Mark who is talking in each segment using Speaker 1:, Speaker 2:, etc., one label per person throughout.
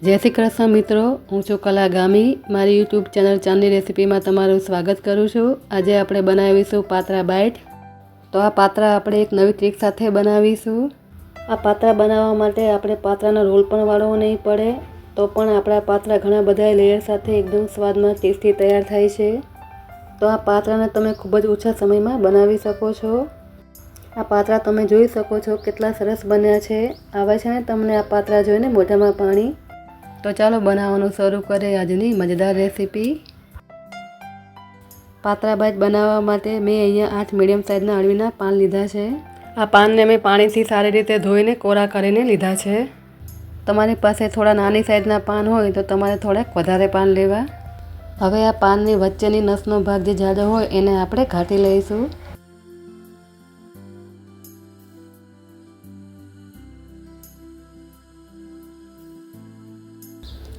Speaker 1: જય શ્રી કૃષ્ણ મિત્રો, હું છું કલા ગામી. મારી યુટ્યુબ ચેનલ ચાંદની રેસીપીમાં તમારું સ્વાગત કરું છું. આજે આપણે બનાવીશું પાત્રા બાઈટ. તો આ પાત્રા આપણે એક નવી ટ્રીક સાથે બનાવીશું. આ પાત્રા બનાવવા માટે આપણે પાત્રાનો રોલ પણ વાળવો નહીં પડે, તો પણ આપણા પાત્રા ઘણા બધા લેયર સાથે એકદમ સ્વાદમાં ટેસ્ટી તૈયાર થાય છે. તો આ પાત્રાને તમે ખૂબ જ ઓછા સમયમાં બનાવી શકો છો. આ પાત્રા તમે જોઈ શકો છો કેટલા સરસ બન્યા છે. આવે છે ને તમને આ પાત્રા જોઈને મોઢામાં પાણી. તો ચાલો બનાવવાનું શરૂ કરીએ આજની મજેદાર રેસીપી. પાત્રા બાઈટ બનાવવા માટે મેં અહીંયા 8 મીડિયમ સાઇઝના અળવીના પાન લીધા છે. આ પાનને મેં પાણીથી સારી રીતે ધોઈને કોરા કરીને લીધા છે. તમારી પાસે થોડા નાની સાઇઝના પાન હોય તો તમારે થોડાક વધારે પાન લેવા. હવે આ પાનની વચ્ચેની નસનો ભાગ જે જાડો હોય એને આપણે ઘાટી લઈશું.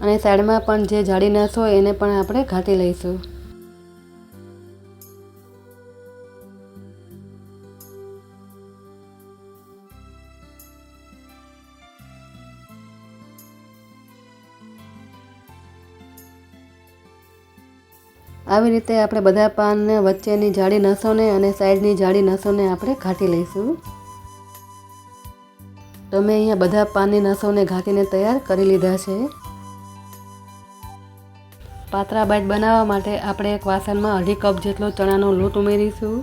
Speaker 1: અને સાઈડમાં પણ જે જાડી નસ હોય એને પણ આપણે ઘાટી લઈશું. આવી રીતે આપણે બધા પાનને વચ્ચેની જાડી નસોને અને સાઈડની જાડી નસોને આપણે ઘાટી લઈશું. તો મેં અહીંયા બધા પાનની નસોને ઘાટીને તૈયાર કરી લીધા છે. પાત્રા બાઈટ બનાવવા માટે આપણે એક વાસણમાં 1/2 કપ જેટલો ચણાનો લોટ ઉમેરીશું.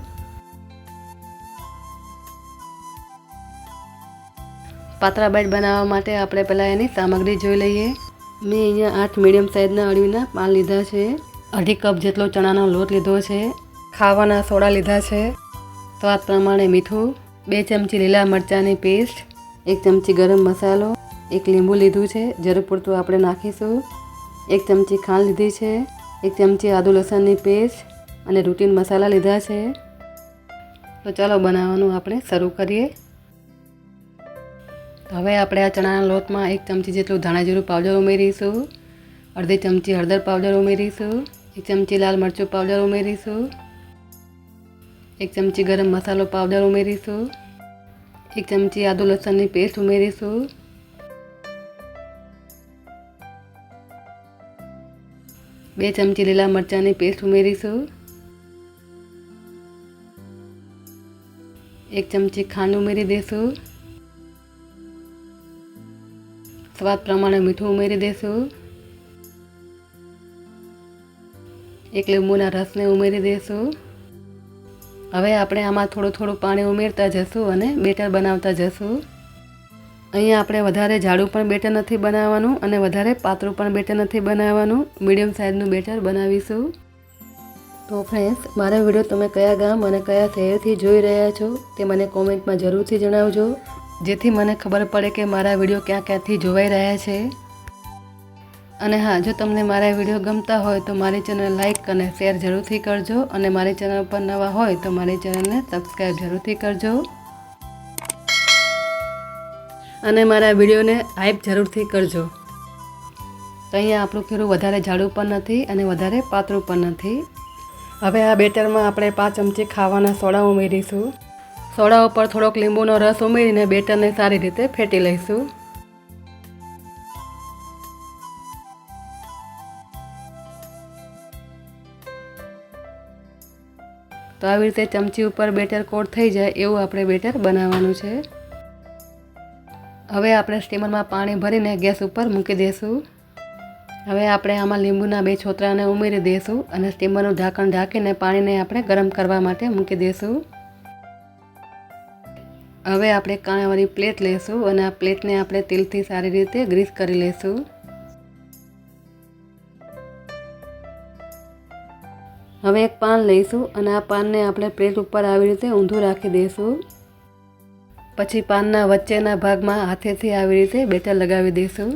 Speaker 1: પાત્રા બાઈટ બનાવવા માટે આપણે પહેલાં એની સામગ્રી જોઈ લઈએ. મેં અહીંયા 8 મીડિયમ સાઇઝના અળવીના પાન લીધા છે. 1/2 કપ જેટલો ચણાનો લોટ લીધો છે. ખાવાના સોડા લીધા છે. સ્વાદ પ્રમાણે મીઠું, 2 ચમચી લીલા મરચાંની પેસ્ટ, 1 ચમચી ગરમ મસાલો, 1 લીંબુ લીધું છે, જરૂર પૂરતું આપણે નાખીશું. 1 ચમચી ખાંડ લીધી છે, 1 ચમચી આદુ લસણની પેસ્ટ અને રૂટીન મસાલા લીધા છે. તો ચાલો બનાવવાનું આપણે શરૂ કરીએ. હવે આપણે આ ચણાના લોટમાં 1 ચમચી જેટલું ધાણા જીરું પાવડર ઉમેરીશું, 1/2 ચમચી હળદર પાવડર ઉમેરીશું, 1 ચમચી લાલ મરચું પાવડર ઉમેરીશું, 1 ચમચી ગરમ મસાલો પાવડર ઉમેરીશું, 1 ચમચી આદુ લસણની પેસ્ટ ઉમેરીશું, 2 ચમચી લીલા મરચાંની પેસ્ટ ઉમેરીશું, 1 ચમચી ખાંડ ઉમેરી દઈશું, સ્વાદ પ્રમાણે મીઠું ઉમેરી દઈશું, 1 લીંબુના રસને ઉમેરી દઈશું. હવે આપણે આમાં થોડું પાણી ઉમેરતા જશું અને બેટર બનાવતા જશું. અહીંયા આપણે વધારે જાડું પણ બેટર નથી બનાવવાનું અને વધારે પાતળું પણ બેટર નથી બનાવવાનું. મીડિયમ સાઇઝનું બેટર બનાવીશું. તો ફ્રેન્ડ્સ, મારા વિડીયો તમે કયા ગામ અને કયા શહેરથી જોઈ રહ્યા છો તે મને કોમેન્ટમાં જરૂરથી જણાવજો, જેથી મને ખબર પડે કે મારા વિડીયો ક્યાં ક્યાંથી જોવાઈ રહ્યા છે. અને હા, જો તમને મારા વિડીયો ગમતા હોય તો મારી ચેનલ લાઈક અને શેર જરૂરથી કરજો, અને મારી ચેનલ પર નવા હોય તો મારી ચેનલને સબસ્ક્રાઈબ જરૂરથી કરજો, અને મારા વિડીયોને હાઈપ જરૂરથી કરજો. તો અહીંયા આપણું ખીરું વધારે જાડું પણ નથી અને વધારે પાતળું પણ નથી. હવે આ બેટરમાં આપણે 5 ચમચી ખાવાના સોડા ઉમેરીશું. સોડા ઉપર થોડોક લીંબુનો રસ ઉમેરીને બેટરને સારી રીતે ફેટી લઈશું. તો આવી રીતે ચમચી ઉપર બેટર કોટ થઈ જાય એવું આપણે બેટર બનાવવાનું છે. હવે આપણે સ્ટીમરમાં પાણી ભરીને ગેસ ઉપર મૂકી દઈશું. હવે આપણે આમાં લીંબુના 2 છોતરાને ઉમેરી દઈશું અને સ્ટીમરનું ઢાંકણ ઢાંકીને પાણીને આપણે ગરમ કરવા માટે મૂકી દઈશું. હવે આપણે કાણાવાળી પ્લેટ લઈશું અને આ પ્લેટને આપણે તેલથી સારી રીતે ગ્રીસ કરી લઈશું. હવે એક પાન લઈશું અને આ પાનને આપણે પ્લેટ ઉપર આવી રીતે ઊંધું રાખી દઈશું. પછી પાનના વચ્ચેના ભાગમાં હાથેથી આવી રીતે બેટર લગાવી દઈશું.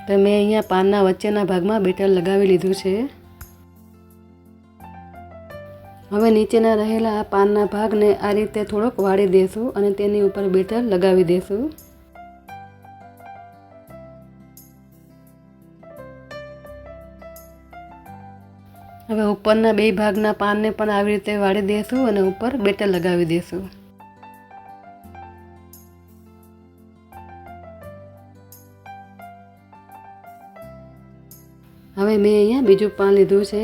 Speaker 1: તો મેં અહીંયા પાનના વચ્ચેના ભાગમાં બેટર લગાવી લીધું છે. હવે નીચેના રહેલા આ પાનના ભાગને આ રીતે થોડોક વાળી દઈશું અને તેની ઉપર બેટર લગાવી દઈશું. હવે ઉપરના બે ભાગના પાનને પણ આવી રીતે વાળી દઈશું અને ઉપર બેટર લગાવી દઈશું. હવે મેં અહીંયા બીજું પાન લીધું છે.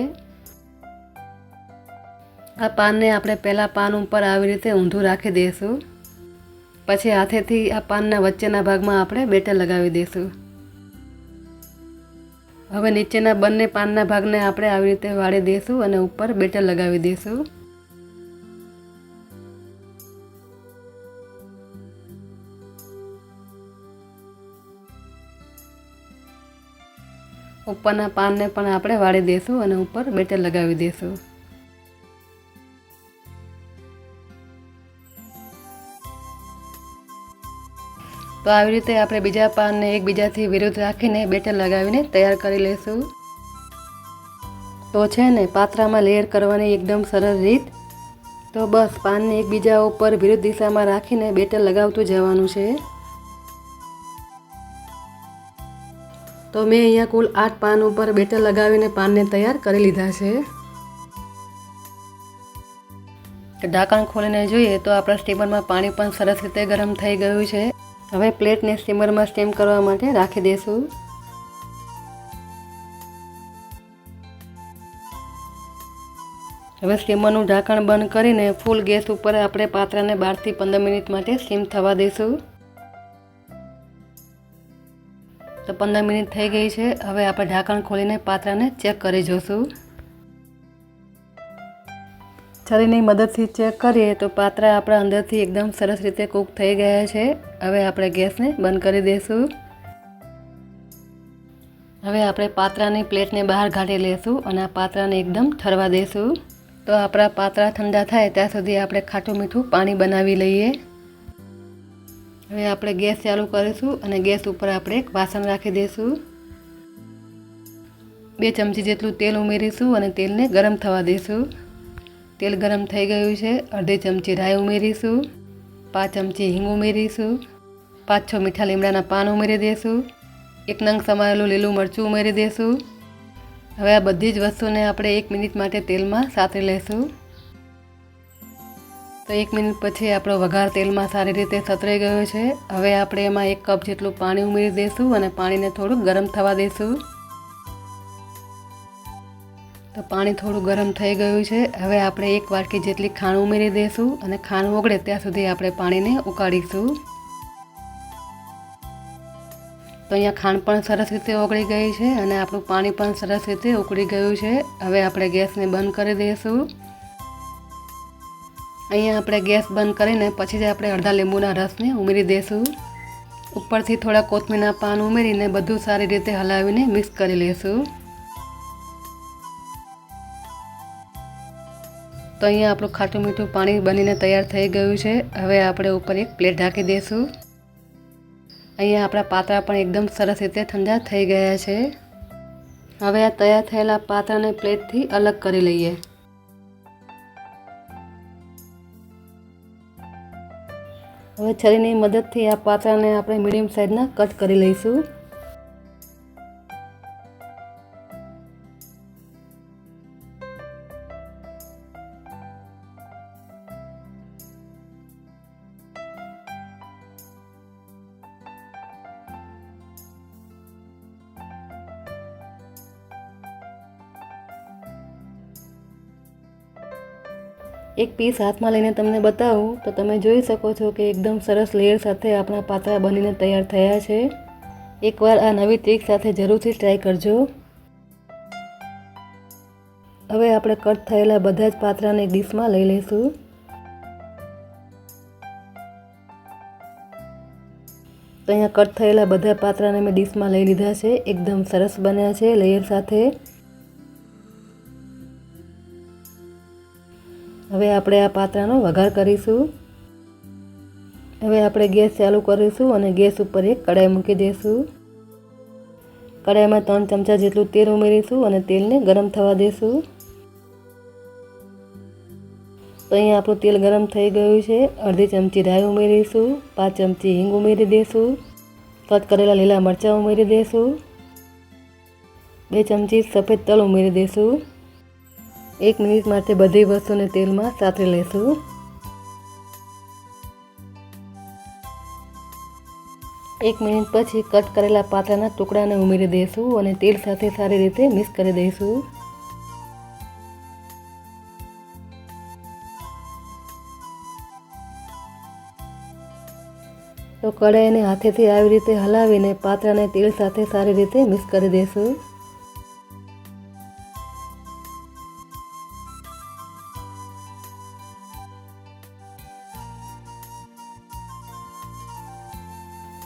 Speaker 1: આ પાનને આપણે પહેલાં પાન ઉપર આવી રીતે ઊંધું રાખી દઈશું. પછી હાથેથી આ પાનના વચ્ચેના ભાગમાં આપણે બેટર લગાવી દઈશું. હવે નીચેના બંને પાનના ભાગને આપણે આવી રીતે વાળી દઈશું અને ઉપર બેટર લગાવી દઈશું. ઉપરના પાનને પણ આપણે વાળી દઈશું અને ઉપર બેટર લગાવી દઈશું. તો આવી રીતે આપણે બીજા પાનને એકબીજાથી વિરુદ્ધ રાખીને બેટર લગાવીને તૈયાર કરી લઈશું. તો છે ને પાત્રામાં લેયર કરવાની એકદમ સરળ રીત. તો બસ પાનને એકબીજા ઉપર વિરુદ્ધ દિશામાં રાખીને બેટર લગાવતું જવાનું છે. તો મેં અહીંયા કુલ 8 પાન ઉપર બેટર લગાવીને પાનને તૈયાર કરી લીધા છે. ઢાંકણ ખોલીને જોઈએ તો આપણા સ્ટીમરમાં પાણી પણ સરસ રીતે ગરમ થઈ ગયું છે. હવે પ્લેટને સ્ટીમરમાં સ્ટીમ કરવા માટે રાખી દઈશું. હવે સ્ટીમરનું ઢાંકણ બંધ કરીને ફૂલ ગેસ ઉપર આપણે પાત્રાને 12 થી 15 મિનિટ માટે સ્ટીમ થવા દઈશું. તો 15 મિનિટ થઈ ગઈ છે. હવે આપણે ઢાંકણ ખોલીને પાત્રાને ચેક કરી જોઈશું. છરીની મદદથી ચેક કરીએ તો પાત્રા આપણા અંદરથી એકદમ સરસ રીતે કૂક થઈ ગયા છે. હવે આપણે ગેસને બંધ કરી દઈશું. હવે આપણે પાત્રાની પ્લેટને બહાર કાઢી લઈશું અને આ પાત્રાને એકદમ ઠરવા દઈશું. તો આપણા પાત્રા ઠંડા થાય ત્યાં સુધી આપણે ખાટું મીઠું પાણી બનાવી લઈએ. હવે આપણે ગેસ ચાલુ કરીશું અને ગેસ ઉપર આપણે એક વાસણ રાખી દઈશું. 2 ચમચી જેટલું તેલ ઉમેરીશું અને તેલને ગરમ થવા દઈશું. તેલ ગરમ થઈ ગયું છે. અડધી ચમચી રાઈ ઉમેરીશું. 5 ચમચી હિંગ ઉમેરીશું. 5-6 મીઠા લીમડાના પાન ઉમેરી દઈશું. 1 નંગ સમારેલું લીલું મરચું ઉમેરી દઈશું. હવે આ બધી જ વસ્તુને આપણે 1 મિનિટ માટે તેલમાં સાતરી લઈશું. તો 1 મિનિટ પછી આપણો વઘાર તેલમાં સારી રીતે સતરાઈ ગયો છે. હવે આપણે એમાં 1 કપ જેટલું પાણી ઉમેરી દઈશું અને પાણીને થોડુંક ગરમ થવા દઈશું. તો પાણી થોડું ગરમ થઈ ગયું છે. હવે આપણે 1 વાટકી જેટલી ખાંડ ઉમેરી દઈશું અને ખાંડ ઓગળે ત્યાં સુધી આપણે પાણીને ઉકાળીશું. તો અહીંયા ખાંડ પણ સરસ રીતે ઓગળી ગઈ છે અને આપણું પાણી પણ સરસ રીતે ઉકળી ગયું છે. હવે આપણે ગેસને બંધ કરી દઈશું. અહીંયા આપણે ગેસ બંધ કરીને પછી જ આપણે અડધા લીંબુના રસને ઉમેરી દઈશું. ઉપરથી થોડા કોથમીરના પાન ઉમેરીને બધું સારી રીતે હલાવીને મિક્સ કરી લઈશું. તો અહીંયા આપણું ખાટું મીઠું પાણી બનીને તૈયાર થઈ ગયું છે. હવે આપણે ઉપર એક પ્લેટ ઢાંકી દઈશું. અહીંયા આપણા પાત્રા પણ એકદમ સરસ રીતે ઠંડા થઈ ગયા છે. હવે આ તૈયાર થયેલા પાત્રાને પ્લેટથી અલગ કરી લઈએ. હવે છરીની મદદથી આ પાત્રાને આપણે મીડિયમ સાઇઝના કટ કરી લઈશું. એક પીસ હાથમાં લઈને તમને બતાવું તો તમે જોઈ શકો છો કે એકદમ સરસ લેયર સાથે આપણા પાત્રા બનીને તૈયાર થયા છે. એકવાર આ નવી ટ્રીક સાથે જરૂરથી ટ્રાય કરજો. હવે આપણે કટ થયેલા બધા જ પાત્રાને એક ડીશમાં લઈ લઈશું. તો અહીંયા કટ થયેલા બધા પાત્રાને મેં ડીશમાં લઈ લીધા છે. એકદમ સરસ બન્યા છે લેયર સાથે. હવે આપણે આ પાત્રાનો વઘાર કરીશું. હવે આપણે ગેસ ચાલુ કરીશું અને ગેસ ઉપર એક કઢાઈ મૂકી દઈશું. કઢાઈમાં 3 ચમચા જેટલું તેલ ઉમેરીશું અને તેલને ગરમ થવા દઈશું. તો અહીંયા આપણું તેલ ગરમ થઈ ગયું છે. અડધી ચમચી રાઈ ઉમેરીશું. 5 ચમચી હિંગ ઉમેરી દઈશું. કટ કરેલા લીલા મરચાં ઉમેરી દઈશું. 2 ચમચી સફેદ તલ ઉમેરી દઈશું. 1 મિનિટ માટે બધી વસ્તુને તેલમાં સાતરી લેશું। 1 મિનિટ પછી કટ કરેલા પાત્રાના ટુકડાને ઉમેરી દઈશું અને તેલ સાથે સારી રીતે મિક્સ કરી દઈશું। તો કઢાઈને હાથેથી આવી રીતે હલાવીને પાત્રાને તેલ સાથે સારી રીતે મિક્સ કરી દઈશું।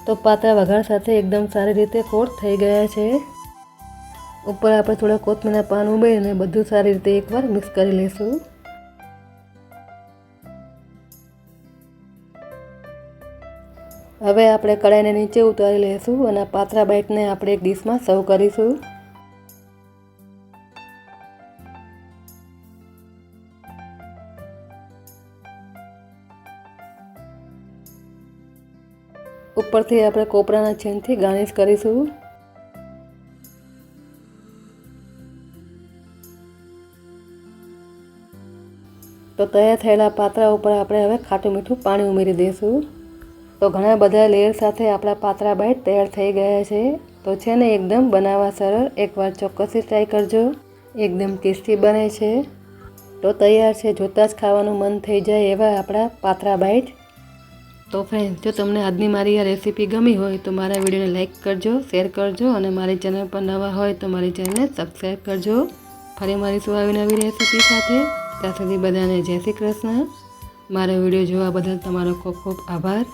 Speaker 1: તો પાત્રા વઘાર સાથે એકદમ સારી રીતે કોટ થઈ ગયા છે। ઉપર આપણે થોડા કોથમીરના પાન ઉમેરીને બધું સારી રીતે એકવાર મિક્સ કરી લઈશું। હવે આપણે કઢાઈને નીચે ઉતારી લઈશું અને પાત્રા બાઈટને આપણે એક ડીશમાં સર્વ કરીશું। ઉપરથી આપણે કોપરાના છીણથી ગાર્નિશ કરીશું। તો તૈયાર થયેલા પાત્રા ઉપર આપણે હવે ખાટું મીઠું પાણી ઉમેરી દઈશું। તો ઘણા બધા લેયર સાથે આપણા પાત્રા બાઈટ તૈયાર થઈ ગયા છે। તો છે ને એકદમ બનાવવા સરળ, એકવાર ચોક્કસથી ટ્રાય કરજો, એકદમ ટેસ્ટી બને છે। તો તૈયાર છે, જોતાં જ ખાવાનું મન થઈ જાય એવા આપણા પાત્રા બાઈટ। તો ફ્રેન્ડ્સ, જો તમને આજની મારી આ રેસીપી ગમી હોય તો મારા વિડીયોને લાઇક કરજો, શેર કરજો અને મારી ચેનલ પર નવા હોય તો મારી ચેનલને સબસ્ક્રાઈબ કરજો। ફરી મળીશું આવી નવી રેસીપી સાથે। ત્યાં સુધી બધાને જય શ્રી કૃષ્ણ। મારો વિડીયો જોવા બદલ તમારો ખૂબ ખૂબ આભાર।